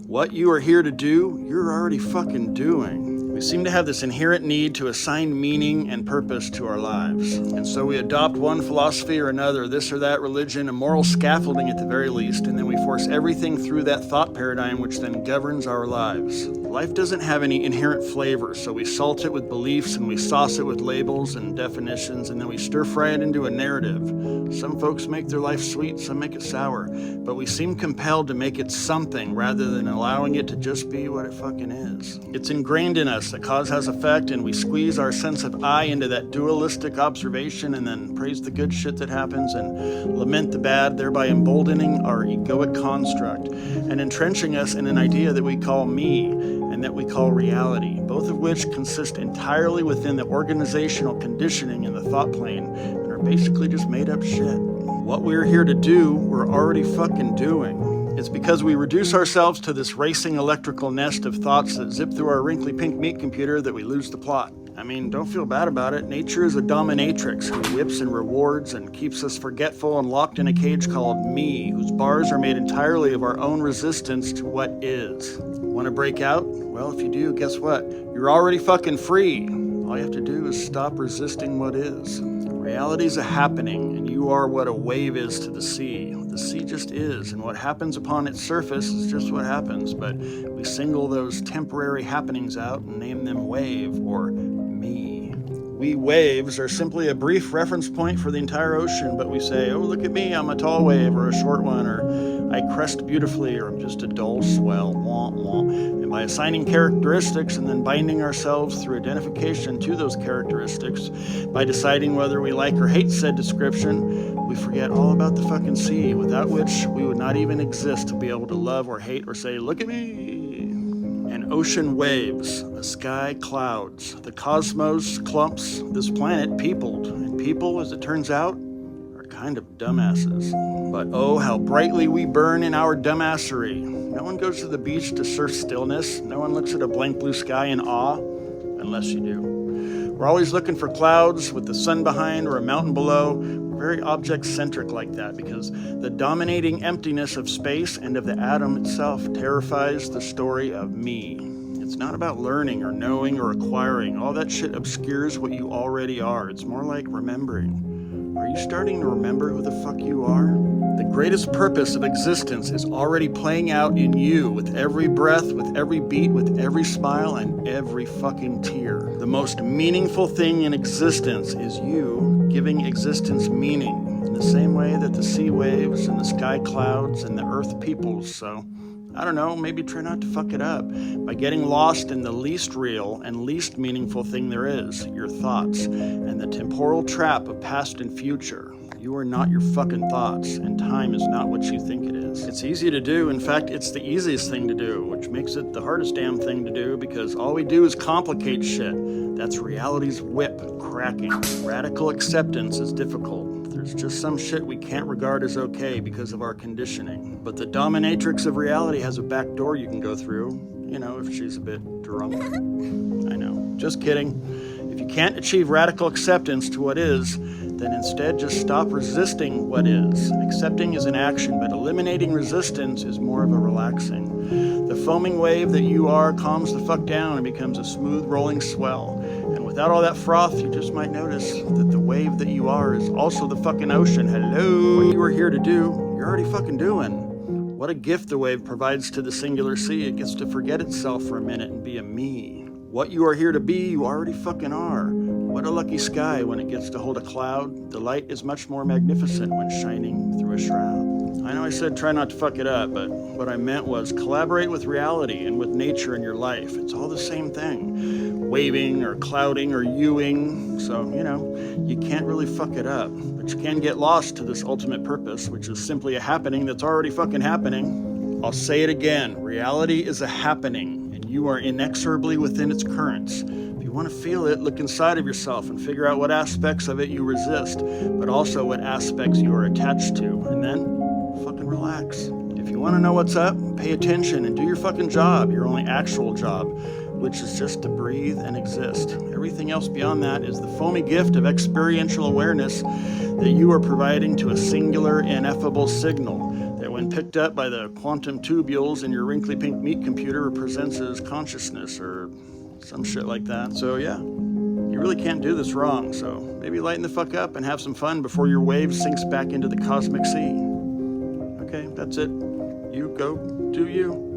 What you are here to do, you're already fucking doing. We seem to have this inherent need to assign meaning and purpose to our lives. And so we adopt one philosophy or another, this or that religion, a moral scaffolding at the very least, and then we force everything through that thought paradigm which then governs our lives. Life doesn't have any inherent flavor, so we salt it with beliefs and we sauce it with labels and definitions, and then we stir fry it into a narrative. Some folks make their life sweet, some make it sour, but we seem compelled to make it something rather than allowing it to just be what it fucking is. It's ingrained in us that cause has effect, and we squeeze our sense of I into that dualistic observation and then praise the good shit that happens and lament the bad, thereby emboldening our egoic construct and entrenching us in an idea that we call me and that we call reality, both of which consist entirely within the organizational conditioning in the thought plane and are basically just made up shit. What we're here to do, we're already fucking doing. It's because we reduce ourselves to this racing electrical nest of thoughts that zip through our wrinkly pink meat computer that we lose the plot. I mean, don't feel bad about it. Nature is a dominatrix who whips and rewards and keeps us forgetful and locked in a cage called me, whose bars are made entirely of our own resistance to what is. Want to break out? Well, if you do, guess what? You're already fucking free. All you have to do is stop resisting what is. Reality's a happening, and you are what a wave is to the sea. The sea just is, and what happens upon its surface is just what happens, but we single those temporary happenings out and name them wave or me. We waves are simply a brief reference point for the entire ocean, but we say, oh, look at me, I'm a tall wave or a short one, or I crest beautifully, or I'm just a dull swell, wah, wah. And by assigning characteristics and then binding ourselves through identification to those characteristics, by deciding whether we like or hate said description, we forget all about the fucking sea, without which we would not even exist to be able to love or hate or say, look at me. An ocean waves, a sky clouds, the cosmos clumps, this planet peopled, and people, as it turns out, are kind of dumbasses. But oh, how brightly we burn in our dumbassery. No one goes to the beach to surf stillness. No one looks at a blank blue sky in awe, unless you do. We're always looking for clouds with the sun behind or a mountain below. We're very object-centric like that because the dominating emptiness of space and of the atom itself terrifies the story of me. It's not about learning or knowing or acquiring. All that shit obscures what you already are. It's more like remembering. Are you starting to remember who the fuck you are? The greatest purpose of existence is already playing out in you with every breath, with every beat, with every smile, and every fucking tear. The most meaningful thing in existence is you giving existence meaning in the same way that the sea waves and the sky clouds and the earth peoples. So, I don't know, maybe try not to fuck it up by getting lost in the least real and least meaningful thing there is, your thoughts, and the temporal trap of past and future. You are not your fucking thoughts, and time is not what you think it is. It's easy to do. In fact, it's the easiest thing to do, which makes it the hardest damn thing to do because all we do is complicate shit. That's reality's whip cracking. Radical acceptance is difficult. There's just some shit we can't regard as okay because of our conditioning. But the dominatrix of reality has a back door you can go through, you know, if she's a bit drunk. I know. Just kidding. If you can't achieve radical acceptance to what is, then instead just stop resisting what is. Accepting is an action, but eliminating resistance is more of a relaxing. The foaming wave that you are calms the fuck down and becomes a smooth rolling swell. And without all that froth, you just might notice that the wave that you are is also the fucking ocean. Hello! What you were here to do, you're already fucking doing. What a gift the wave provides to the singular sea. It gets to forget itself for a minute and be a me. What you are here to be, you already fucking are. What a lucky sky when it gets to hold a cloud. The light is much more magnificent when shining through a shroud. I know I said try not to fuck it up, but what I meant was collaborate with reality and with nature in your life. It's all the same thing. Waving or clouding or youing. So, you know, you can't really fuck it up. But you can get lost to this ultimate purpose, which is simply a happening that's already fucking happening. I'll say it again. Reality is a happening, and you are inexorably within its currents. Want to feel it, look inside of yourself and figure out what aspects of it you resist, but also what aspects you are attached to, and then fucking relax. If you want to know what's up, pay attention and do your fucking job, your only actual job, which is just to breathe and exist. Everything else beyond that is the foamy gift of experiential awareness that you are providing to a singular, ineffable signal that when picked up by the quantum tubules in your wrinkly pink meat computer represents as consciousness or some shit like that. So yeah, you really can't do this wrong. So maybe lighten the fuck up and have some fun before your wave sinks back into the cosmic sea. Okay, that's it. You go do you.